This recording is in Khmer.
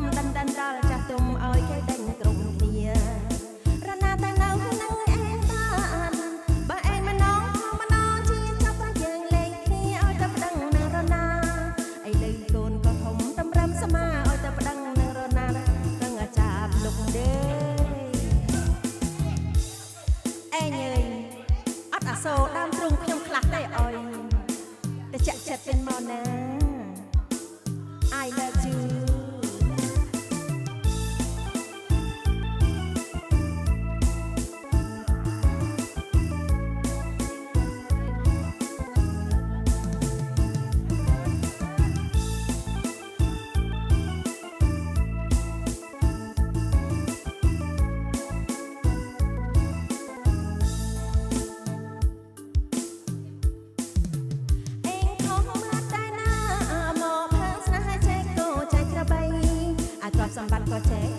មដណ្ដឹងដល់ចាស់ទុំឲ្យគេដេញក្រុមគ្នារណាតែនៅនឹងអេបានបើឯងមិននងមិននងជាចាប់តែយើងលេងគ្នាឲ្យតែប្តឹងនឹងរណាឥឡូវកូនក៏ធំតម្រឹមស្មាឲ្យតែប្តឹងនឹងរណាដឹងអាចាប់លុកទេឯងអើយអត់អាសូរដើមទ្រូងខ្ញុំខ្លះទេអុយតែចាក់ចិត្តពេញមកណា I love you សម្បត្តិក៏ចេះ